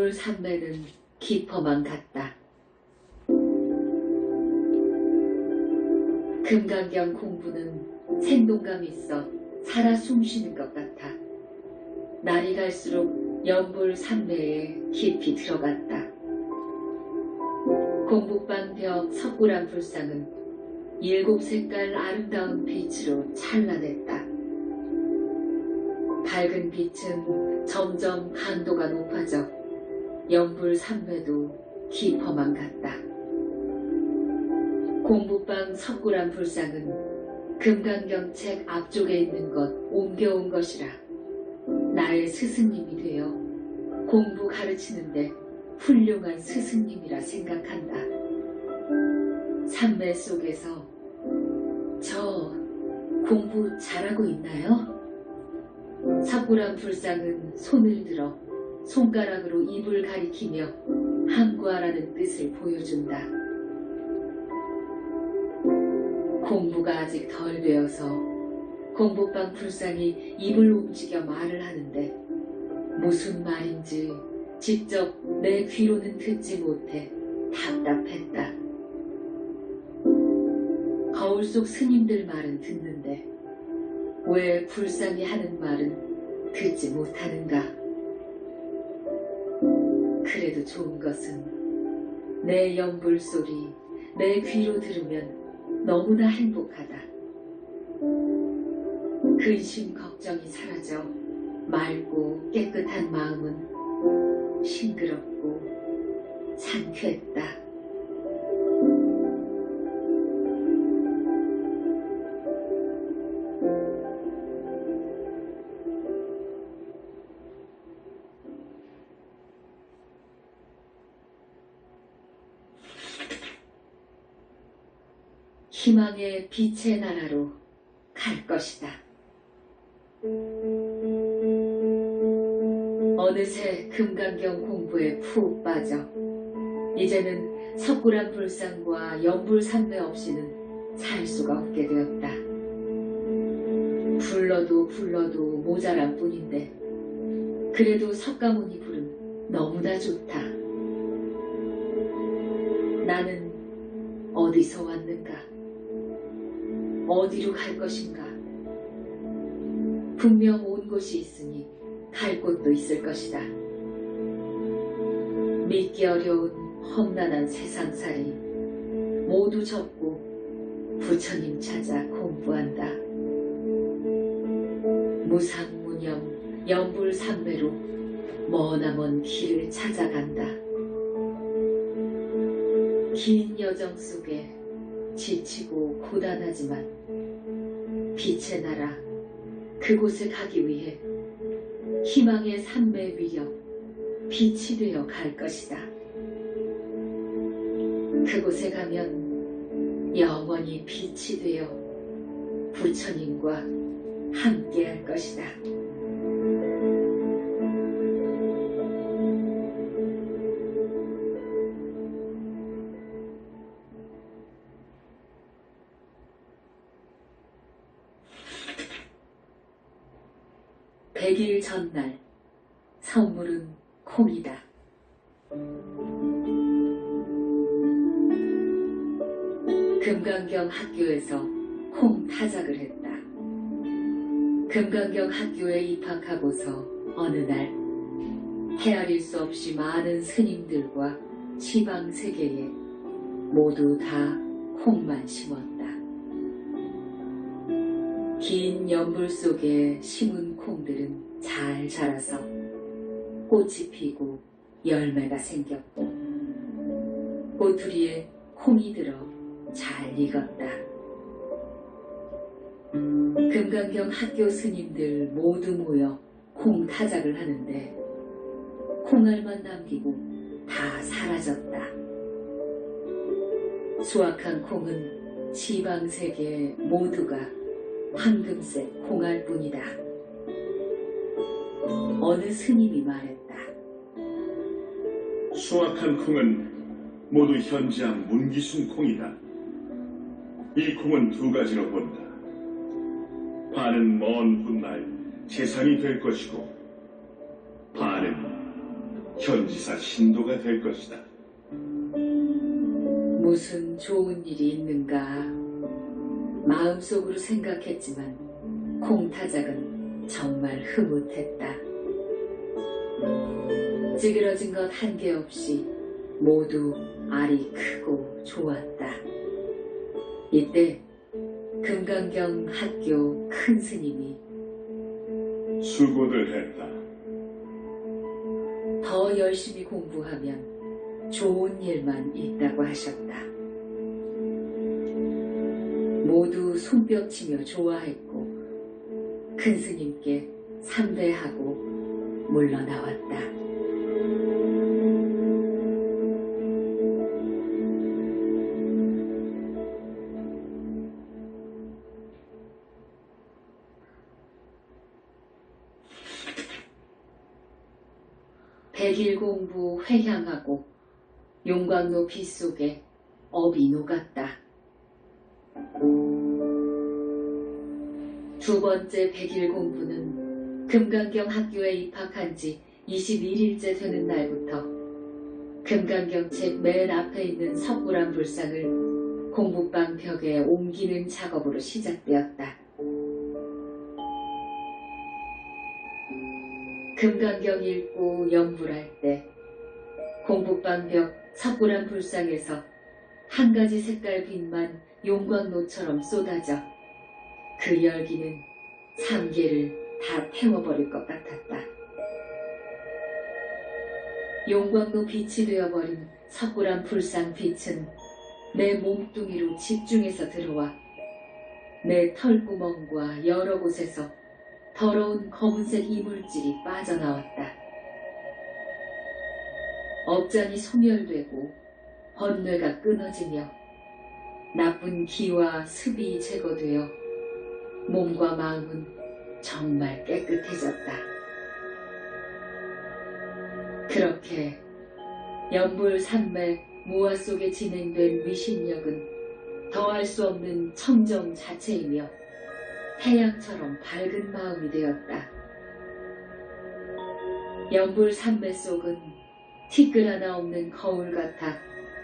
연불 산매는 깊어만 갔다. 금강경 공부는 생동감 있어 살아 숨쉬는 것 같아. 날이 갈수록 연불 산매에 깊이 들어갔다. 공북방 벽 석굴암 불상은 7색깔 아름다운 빛으로 찬란했다. 밝은 빛은 점점 강도가 높아져 연불 산매도 깊어만 갔다. 공북방 석굴암 불상은 금강경책 앞쪽에 있는 것 옮겨온 것이라 나의 스승님이 되어 공부 가르치는데 훌륭한 스승님이라 생각한다. 산매 속에서 저 공부 잘하고 있나요? 석굴암 불상은 손을 들어 손가락으로 입을 가리키며 함구하라는 뜻을 보여준다. 공부가 아직 덜 되어서 공부방 불상이 입을 움직여 말을 하는데 무슨 말인지 직접 내 귀로는 듣지 못해 답답했다. 거울 속 스님들 말은 듣는데 왜 불상이 하는 말은 듣지 못하는가? 그래도 좋은 것은 내 연불 소리 내 귀로 들으면 너무나 행복하다. 근심 걱정이 사라져 맑고 깨끗한 마음은 싱그럽고 상쾌했다. 희망의 빛의 나라로 갈 것이다. 어느새 금강경 공부에 푹 빠져 이제는 석굴암 불상과 연불 산매 없이는 살 수가 없게 되었다. 불러도 모자랄 뿐인데 그래도 석가모니 부름 너무나 좋다. 나는 어디서 왔는가? 어디로 갈 것인가? 분명 온 곳이 있으니 갈 곳도 있을 것이다. 믿기 어려운 험난한 세상살이 모두 접고 부처님 찾아 공부한다. 무상무념 연불산매로 머나먼 길을 찾아간다. 긴 여정 속에 지치고 고단하지만 빛의 나라 그곳에 가기 위해 희망의 산매 위력 빛이 되어 갈 것이다. 그곳에 가면 영원히 빛이 되어 부처님과 함께 할 것이다. 100일 전날 선물은 콩이다. 금강경 학교에서 콩 타작을 했다. 금강경 학교에 입학하고서 어느 날 헤아릴 수 없이 많은 스님들과 시방 세계에 모두 다 콩만 심었다. 긴 연불 속에 심은 콩들은 잘 자라서 꽃이 피고 열매가 생겼고 꼬투리에 콩이 들어 잘 익었다. 금강경 학교 스님들 모두 모여 콩 타작을 하는데 콩알만 남기고 다 사라졌다. 수확한 콩은 시방세계 모두가 황금색 콩알뿐이다. 어느 스님이 말했다. 수확한 콩은 모두 현지암 문기순 콩이다. 이 콩은 두 가지로 본다. 반은 먼 훗날 재산이 될 것이고 반은 현지사 신도가 될 것이다. 무슨 좋은 일이 있는가 마음속으로 생각했지만 콩타작은 정말 흐뭇했다. 찌그러진 것 한 개 없이 모두 알이 크고 좋았다. 이때 금강경 학교 큰 스님이 수고들 했다. 더 열심히 공부하면 좋은 일만 있다고 하셨다. 모두 손뼉치며 좋아했고 큰 스님께 삼배하고 물러나왔다. 백일 공부 회향하고 용광로 빛 속에 업이 녹았다. 두 번째 백일 공부는 금강경 학교에 입학한 지 21일째 되는 날부터 금강경 책 맨 앞에 있는 석굴암 불상을 공부방 벽에 옮기는 작업으로 시작되었다. 금강경 읽고 연불할 때 공부방 벽 석굴암 불상에서 한 가지 색깔 빛만 용광로처럼 쏟아져 그 열기는 3개를 다 태워버릴 것 같았다. 용광로 빛이 되어버린 석굴암 불상 빛은 내 몸뚱이로 집중해서 들어와 내 털구멍과 여러 곳에서 더러운 검은색 이물질이 빠져나왔다. 업장이 소멸되고 번뇌가 끊어지며 나쁜 기와 습이 제거되어 몸과 마음은 정말 깨끗해졌다. 그렇게 연불산맥 무화 속에 진행된 위신력은 더할 수 없는 청정 자체이며 태양처럼 밝은 마음이 되었다. 연불산맥 속은 티끌 하나 없는 거울 같아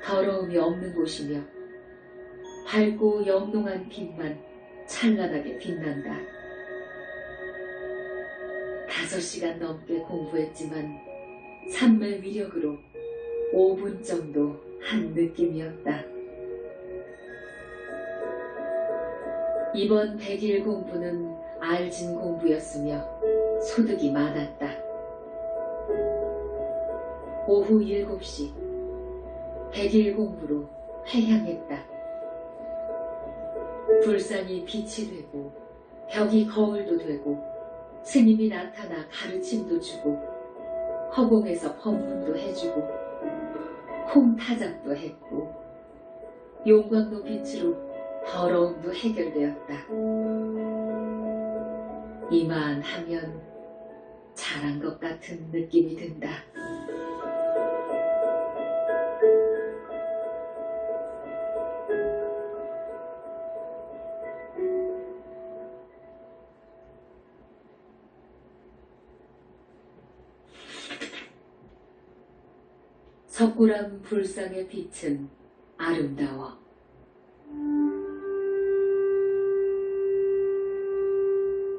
더러움이 없는 곳이며 밝고 영롱한 빛만 찬란하게 빛난다. 5시간 넘게 공부했지만 산매 위력으로 5분 정도 한 느낌이었다. 이번 100일 공부는 알진 공부였으며 소득이 많았다. 오후 7시 100일 공부로 회향했다. 불상이 빛이 되고 벽이 거울도 되고 스님이 나타나 가르침도 주고 허공에서 법문도 해주고 콩타작도 했고 용광로 빛으로 더러움도 해결되었다. 이만하면 잘한 것 같은 느낌이 든다. 석굴암 불상의 빛은 아름다워.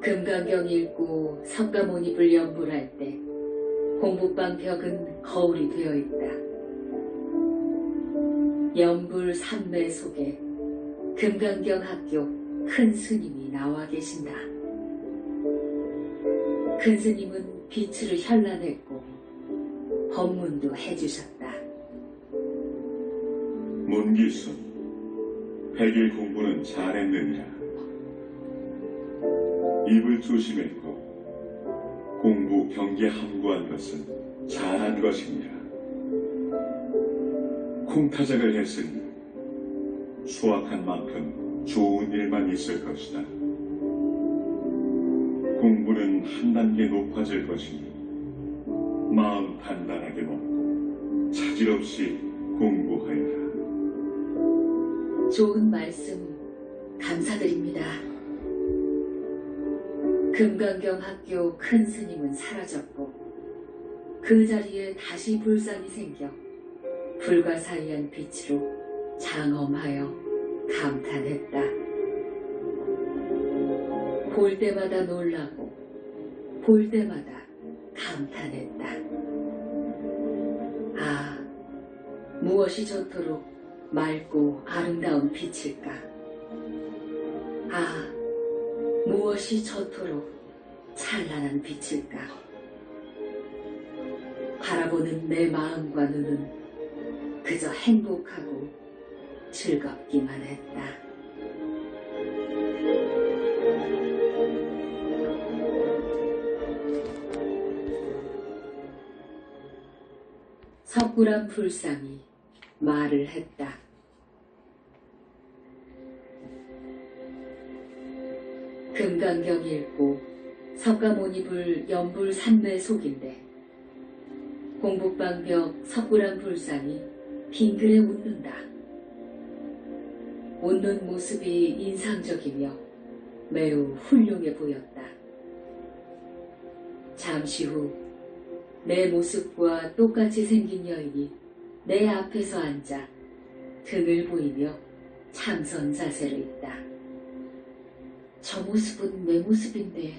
금강경 읽고 석가모니불 연불할 때 공부방 벽은 거울이 되어 있다. 연불 산매 속에 금강경 학교 큰 스님이 나와 계신다. 큰 스님은 빛으로 현란했고 법문도 해주셨다. 문기순, 100일 공부는 잘했느니라. 입을 조심했고 공부 경계 함구한 것은 잘한 것이니라. 콩타작을 했으니 수확한 만큼 좋은 일만 있을 것이다. 공부는 한 단계 높아질 것이니 마음 단단하게 먹고 차질 없이 공부하여라. 좋은 말씀 감사드립니다. 금강경 학교 큰 스님은 사라졌고 그 자리에 다시 불상이 생겨 불가사의한 빛으로 장엄하여 감탄했다. 볼 때마다 놀라고 볼 때마다 감탄했다. 아, 무엇이 저토록 맑고 아름다운 빛일까? 아, 무엇이 저토록 찬란한 빛일까? 바라보는 내 마음과 눈은 그저 행복하고 즐겁기만 했다. 석굴암 불상이 말을 했다. 금강경 읽고 석가모니불 연불 산매 속인데 공북방벽 석굴암 불상이 빙그레 웃는다. 웃는 모습이 인상적이며 매우 훌륭해 보였다. 잠시 후 내 모습과 똑같이 생긴 여인이 내 앞에서 앉아 등을 보이며 참선 자세로 있다. 저 모습은 내 모습인데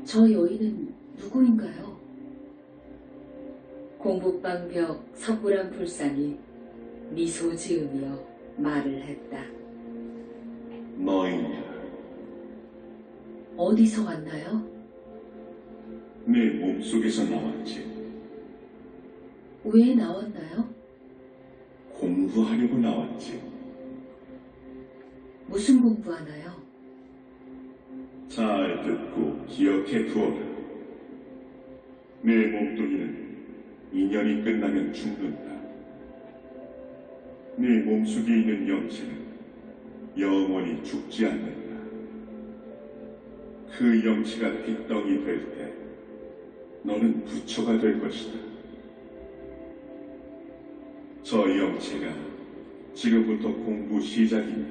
저 여인은 누구인가요? 공북방벽 석굴암 불상이 미소 지으며 말을 했다. 너희냐, 어디서 왔나요? 내 몸속에서 나왔지. 왜 나왔나요? 공부하려고 나왔지. 무슨 공부하나요? 잘 듣고 기억해 두어라. 내 몸뚱이는 인연이 끝나면 죽는다. 내 몸속에 있는 영체는 영원히 죽지 않는다. 그 영체가 빚덩이 될 때 너는 부처가 될 것이다. 저 영체가 지금부터 공부 시작이니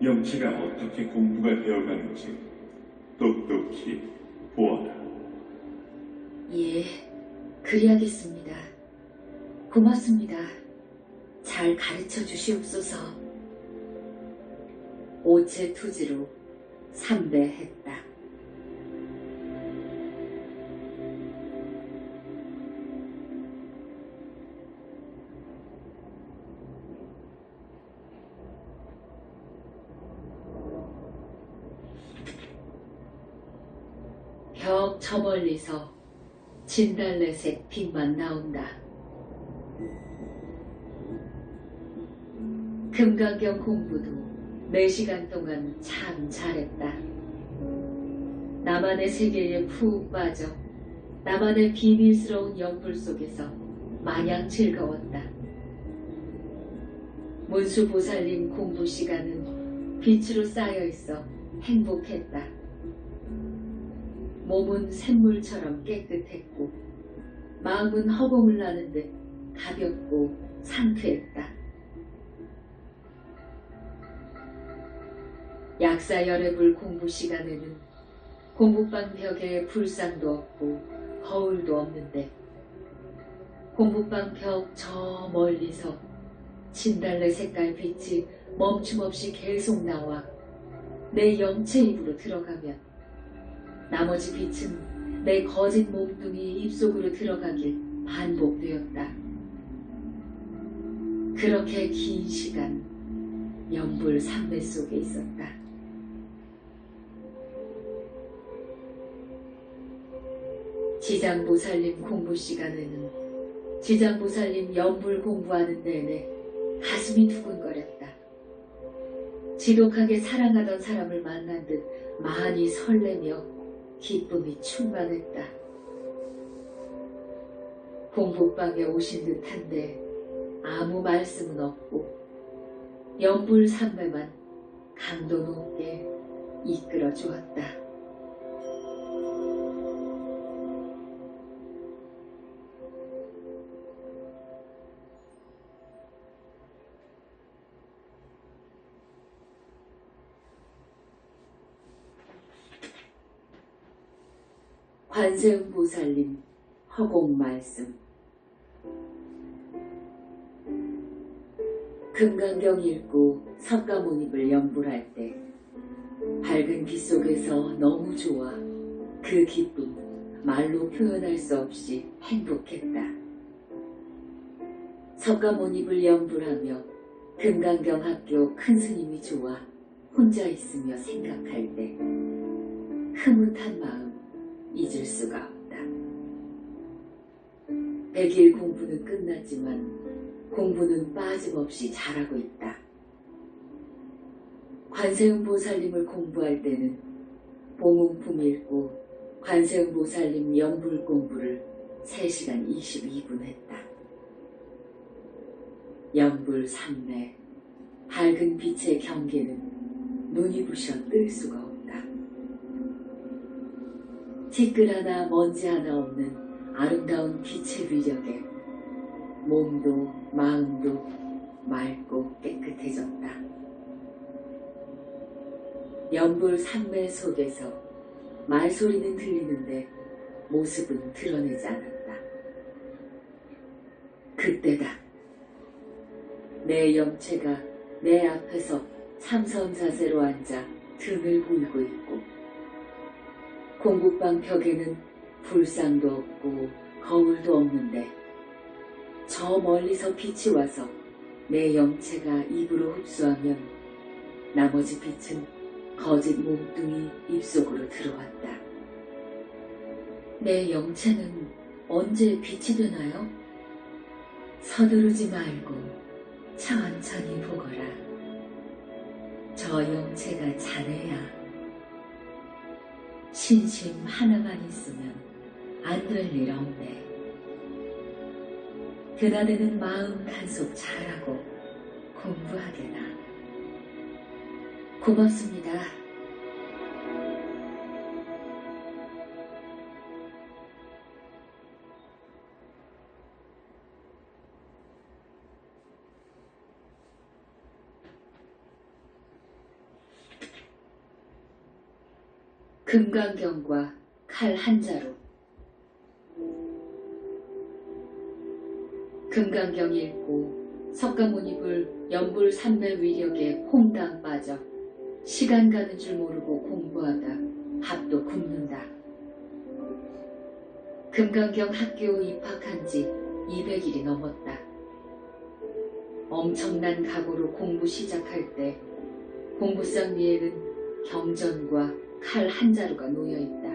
영체가 어떻게 공부가 되어가는지 똑똑히 보아라. 예, 그리하겠습니다. 고맙습니다. 잘 가르쳐 주시옵소서. 오체 투지로 삼배했다. 벽 저 멀리서 진달래색 빛만 나온다. 금강경 공부도 4시간 동안 참 잘했다. 나만의 세계에 푹 빠져 나만의 비밀스러운 연불 속에서 마냥 즐거웠다. 문수보살님 공부 시간은 빛으로 쌓여있어 행복했다. 몸은 샘물처럼 깨끗했고 마음은 허공을 나는 듯 가볍고 상쾌했다. 약사열애불 공부 시간에는 공부방 벽에 불상도 없고 거울도 없는데 공부방 벽 저 멀리서 진달래 색깔 빛이 멈춤없이 계속 나와 내 영체 입으로 들어가면 나머지 빛은 내 거짓 몸뚱이 입속으로 들어가길 반복되었다. 그렇게 긴 시간 연불 삼매 속에 있었다. 지장보살님 공부 시간에는 지장보살님 연불 공부하는 내내 가슴이 두근거렸다. 지독하게 사랑하던 사람을 만난 듯 많이 설레며 기쁨이 충만했다. 공부방에 오신 듯한데 아무 말씀은 없고 연불 삼매만 강도 높게 이끌어 주었다. 관세음보살님 허공 말씀. 금강경 읽고 석가모니를 연불할 때 밝은 빛 속에서 너무 좋아 그 기쁨 말로 표현할 수 없이 행복했다. 석가모니를 연불하며 금강경 학교 큰 스님이 좋아 혼자 있으며 생각할 때 흐뭇한 마음 잊을 수가 없다. 100일 공부는 끝났지만 공부는 빠짐없이 잘하고 있다. 관세음보살님을 공부할 때는 봉음품 읽고 관세음보살님 연불 공부를 3시간 22분 했다. 연불 삼매, 밝은 빛의 경계는 눈이 부셔 뜰 수가 없다. 티끌 하나 먼지 하나 없는 아름다운 빛의 위력에 몸도 마음도 맑고 깨끗해졌다. 연불 삼매 속에서 말소리는 들리는데 모습은 드러내지 않았다. 그때다. 내 영체가 내 앞에서 참선 자세로 앉아 등을 보이고 있고 공부방 벽에는 불상도 없고 거울도 없는데 저 멀리서 빛이 와서 내 영체가 입으로 흡수하면 나머지 빛은 거짓 몸뚱이 입속으로 들어왔다. 내 영체는 언제 빛이 되나요? 서두르지 말고 천천히 보거라. 저 영체가 자네야. 신심 하나만 있으면 안 될 일 없네. 드나드는 마음 단속 잘하고 공부하게나. 고맙습니다. 금강경과 칼 한자로. 금강경 읽고 석가모니불 연불 삼매 위력에 퐁당 빠져 시간 가는 줄 모르고 공부하다 밥도 굶는다. 금강경 학교 입학한 지 200일이 넘었다. 엄청난 각오로 공부 시작할 때 공부상 위에는 경전과 칼 한자루가 놓여있다.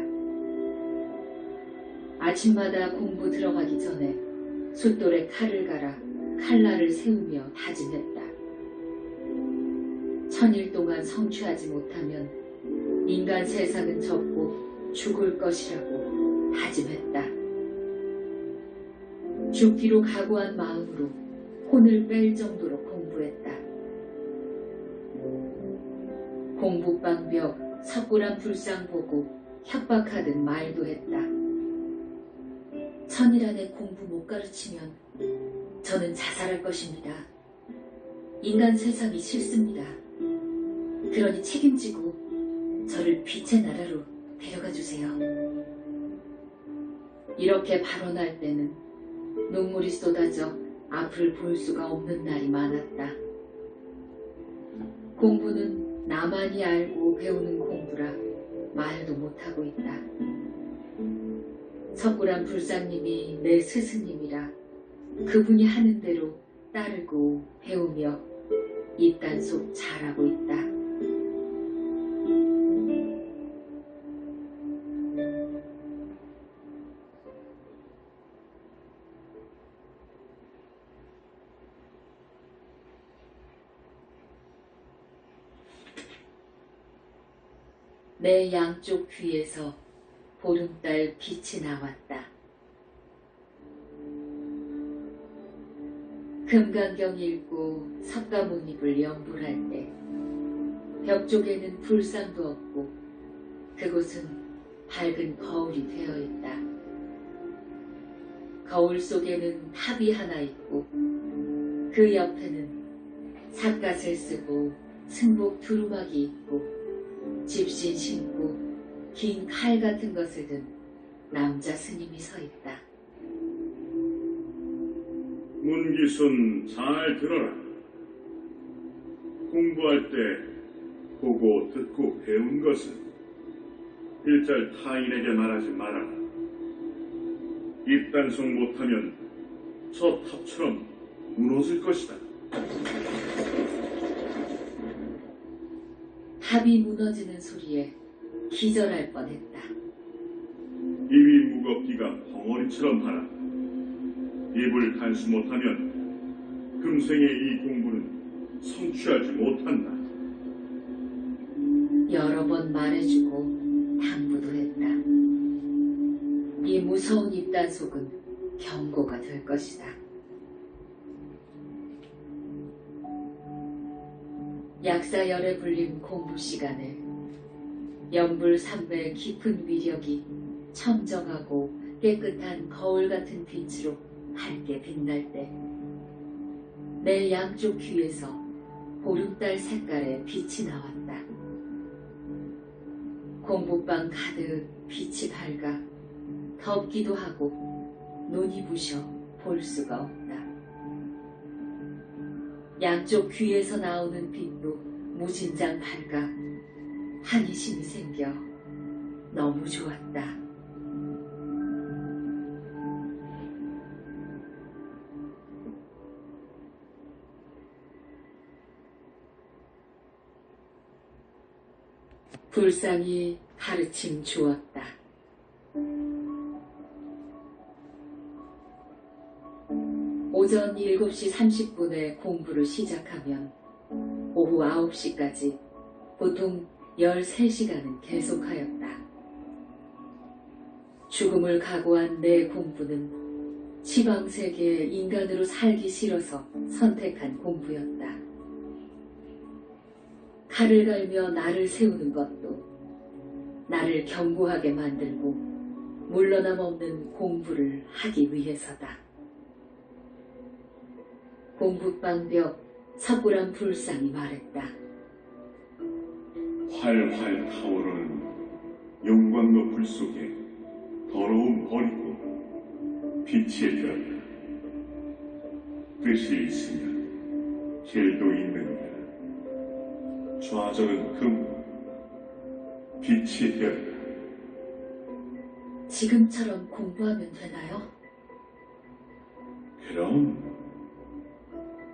아침마다 공부 들어가기 전에 숫돌에 칼을 갈아 칼날을 세우며 다짐했다. 1000일 동안 성취하지 못하면 인간 세상은 접고 죽을 것이라고 다짐했다. 죽기로 각오한 마음으로 혼을 뺄 정도로 공부했다. 공부방벽 석굴암 불상 보고 협박하듯 말도 했다. 1000일 안에 공부 못 가르치면 저는 자살할 것입니다. 인간 세상이 싫습니다. 그러니 책임지고 저를 빛의 나라로 데려가 주세요. 이렇게 발언할 때는 눈물이 쏟아져 앞을 볼 수가 없는 날이 많았다. 공부는 나만이 알고 배우는 공부라 말도 못하고 있다. 석굴암 불상님이 내 스승님이라 그분이 하는 대로 따르고 배우며 입단속 잘하고 있다. 내 양쪽 귀에서 보름달 빛이 나왔다. 금강경 읽고 석가모니불 연불할 때 벽 쪽에는 불상도 없고 그곳은 밝은 거울이 되어 있다. 거울 속에는 탑이 하나 있고 그 옆에는 삿갓을 쓰고 승복 두루마기 있고 집신 신고 긴 칼 같은 것을 든 남자 스님이 서 있다. 문기순 잘 들어라. 공부할 때 보고 듣고 배운 것은 일절 타인에게 말하지 말아라. 입단속 못하면 저 탑처럼 무너질 것이다. 탑이 무너지는 소리에 기절할 뻔했다. 입이 무겁기가 벙어리처럼 하라. 입을 단수 못하면 금생의 이 공부는 성취하지 못한다. 여러 번 말해주고 당부도 했다. 이 무서운 입단속은 경고가 될 것이다. 약사열에 불린 공부 시간에 연불삼배의 깊은 위력이 청정하고 깨끗한 거울 같은 빛으로 밝게 빛날 때 내 양쪽 귀에서 보름달 색깔의 빛이 나왔다. 공부방 가득 빛이 밝아 덥기도 하고 눈이 부셔 볼 수가 없다. 양쪽 귀에서 나오는 빛도 무진장 밝아 한이심이 생겨 너무 좋았다. 불상이 가르침 주었다. 오전 7시 30분에 공부를 시작하면 오후 9시까지 보통 13시간은 계속하였다. 죽음을 각오한 내 공부는 지방세계에 인간으로 살기 싫어서 선택한 공부였다. 칼을 갈며 나를 세우는 것도 나를 견고하게 만들고 물러남 없는 공부를 하기 위해서다. 공부방 벽 석굴암 불상이 말했다. 활활 타오르는 용광로 불 속에 더러움 버리고 빛이 되었다. 뜻이 있으면 길도 있느니라. 좌절은 금, 빛이 되었다. 지금처럼 공부하면 되나요? 그럼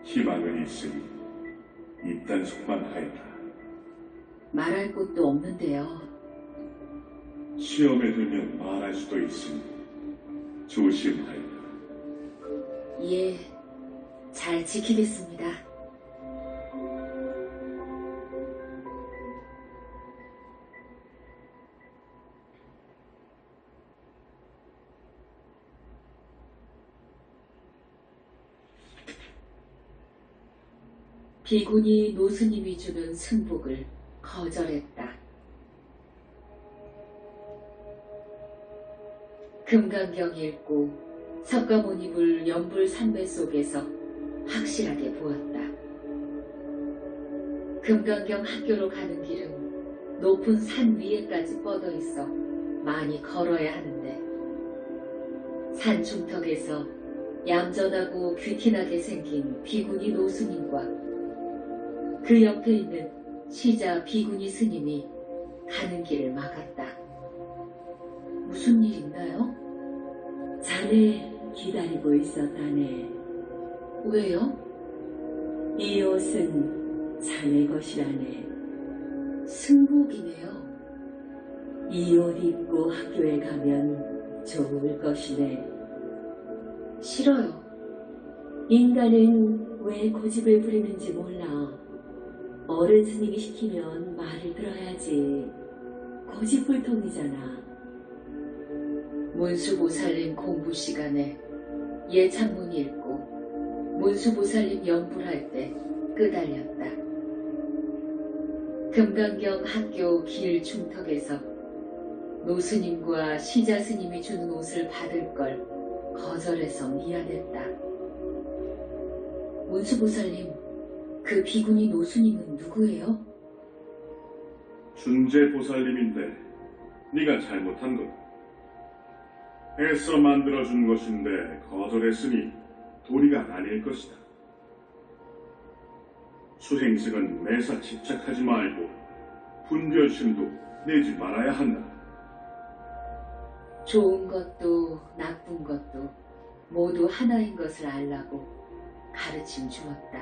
희망은 있으니 입단속만 하여라. 말할 곳도 없는데요. 시험에 들면 말할 수도 있으니 조심하여라. 예, 잘 지키겠습니다. 비군이 노스님이 주는 승복을 거절했다. 금강경 읽고 석가모니불 연불삼배 속에서 확실하게 보았다. 금강경 학교로 가는 길은 높은 산 위에까지 뻗어 있어 많이 걸어야 하는데 산 중턱에서 얌전하고 귀티나게 생긴 비구니 노스님과 그 옆에 있는 시자 비구니 스님이 가는 길을 막았다. 무슨 일 있나요? 자네 기다리고 있었다네. 왜요? 이 옷은 자네 것이라네. 승복이네요. 이 옷 입고 학교에 가면 좋을 것이네. 싫어요. 인간은 왜 고집을 부리는지 몰라. 어른 스님이 시키면 말을 들어야지. 고집불통이잖아. 문수보살님 공부 시간에 예창문 읽고 문수보살님 연불할 때 끄달렸다. 금강경 학교 길 중턱에서 노스님과 시자스님이 주는 옷을 받을 걸 거절해서 미안했다. 문수보살님, 그 비구니 노스님은 누구예요? 준재보살님인데 네가 잘못한 거다. 애써 만들어준 것인데 거절했으니 도리가 아닐 것이다. 수행승은 매사 집착하지 말고 분별심도 내지 말아야 한다. 좋은 것도 나쁜 것도 모두 하나인 것을 알라고 가르침 주었다.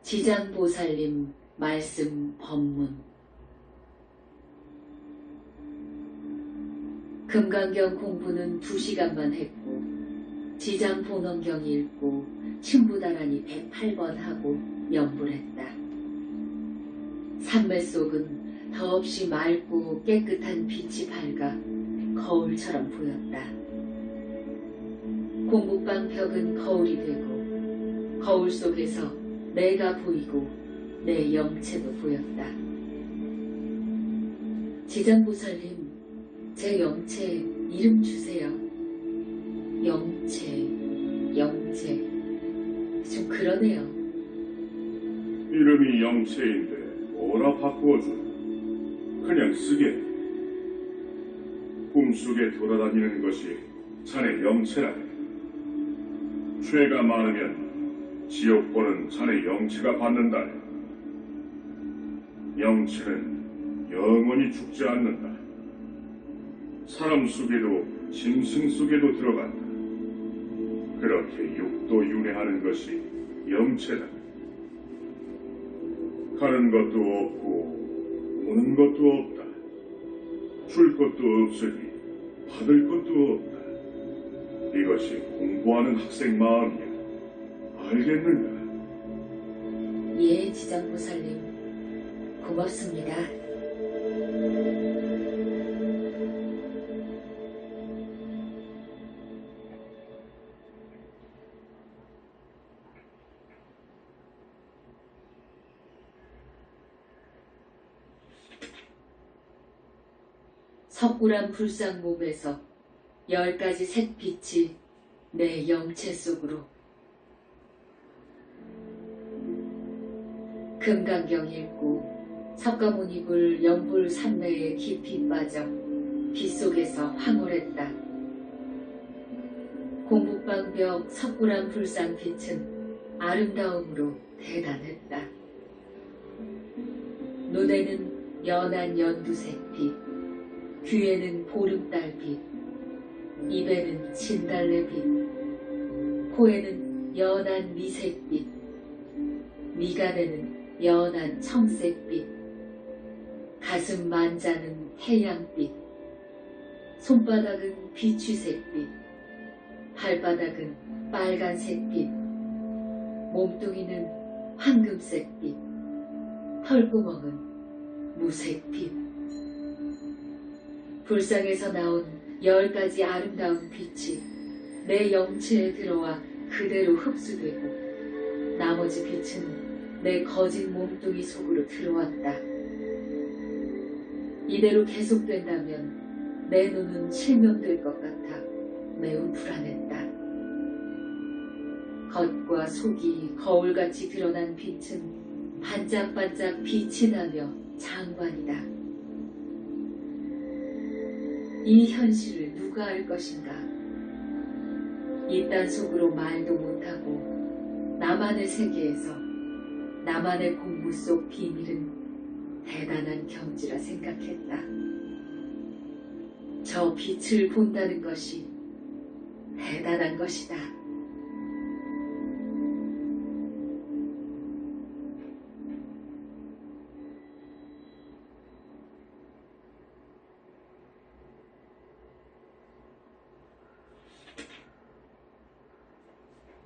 지장보살님 말씀 법문. 금강경 공부는 2시간만 했고 지장본원경 읽고 침부다라니 108번 하고 명불했다. 산매 속은 더없이 맑고 깨끗한 빛이 밝아 거울처럼 보였다. 공부방 벽은 거울이 되고 거울 속에서 내가 보이고 내 영체도 보였다. 지장보살님, 제 영체 이름 주세요. 영체. 좀 그러네요. 이름이 영체인데 뭐라 바꾸어주나. 그냥 쓰게. 꿈속에 돌아다니는 것이 자네 영체라네. 죄가 많으면 지옥보는 자네 영체가 받는다. 영체는 영원히 죽지 않는다. 사람 속에도 짐승 속에도 들어간다. 그렇게 육도 윤회하는 것이 영체다. 가는 것도 없고 오는 것도 없다. 줄 것도 없으니 받을 것도 없다. 이것이 공부하는 학생 마음이야. 알겠는가? 예, 지장보살님. 고맙습니다. 석굴암 불상 몸에서 10가지 색빛이 내 영체 속으로 금강경 읽고 석가모니불 영불 산매에 깊이 빠져 빛 속에서 황홀했다. 공부방벽 석굴암 불상 빛은 아름다움으로 대단했다. 눈에는 연한 연두색빛, 귀에는 보름달빛, 입에는 진달래빛, 코에는 연한 미색빛, 미간에는 연한 청색빛, 가슴 만자는 태양빛, 손바닥은 비추색빛, 발바닥은 빨간색빛, 몸뚱이는 황금색빛, 털구멍은 무색빛. 불상에서 나온 10가지 아름다운 빛이 내 영체에 들어와 그대로 흡수되고 나머지 빛은 내 거짓 몸뚱이 속으로 들어왔다. 이대로 계속된다면 내 눈은 실명될 것 같아 매우 불안했다. 겉과 속이 거울같이 드러난 빛은 반짝반짝 빛이 나며 장관이다. 이 현실을 누가 알 것인가? 이딴 속으로 말도 못하고 나만의 세계에서 나만의 공부 속 비밀은 대단한 경지라 생각했다. 저 빛을 본다는 것이 대단한 것이다.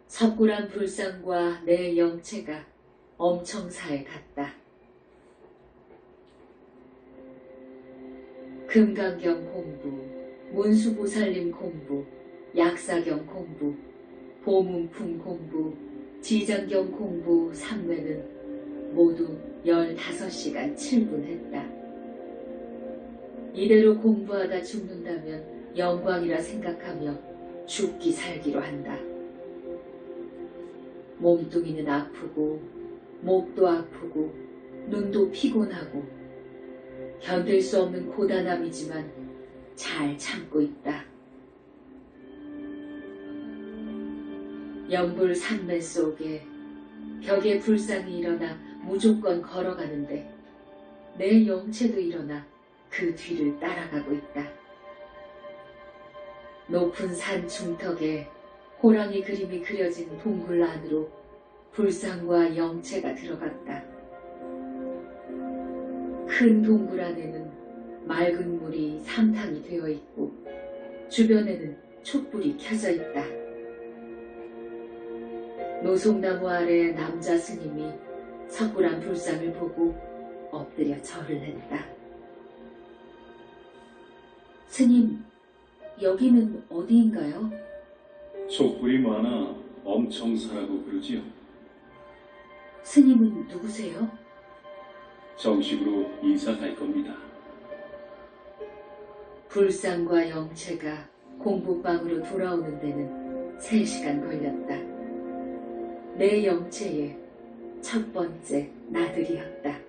석굴암 불상과 내 영체가 엄청사에 갔다. 금강경 공부, 문수보살님 공부, 약사경 공부, 보문품 공부, 지장경 공부 3회는 모두 15시간 7분했다. 이대로 공부하다 죽는다면 영광이라 생각하며 죽기 살기로 한다. 몸뚱이는 아프고 목도 아프고 눈도 피곤하고 견딜 수 없는 고단함이지만 잘 참고 있다. 연불 산매 속에 벽에 불상이 일어나 무조건 걸어가는데 내 영체도 일어나 그 뒤를 따라가고 있다. 높은 산 중턱에 호랑이 그림이 그려진 동굴 안으로 불상과 영체가 들어갔다. 큰 동굴 안에는 맑은 물이 삼탕이 되어 있고 주변에는 촛불이 켜져 있다. 노송나무 아래 남자 스님이 석굴암 불상을 보고 엎드려 절을 했다. 스님, 여기는 어디인가요? 촛불이 많아 엄청사라고 그러지요. 스님은 누구세요? 정식으로 이사 갈 겁니다. 불상과 영체가 공부방으로 돌아오는 데는 3시간 걸렸다. 내 영체의 첫 번째 나들이였다.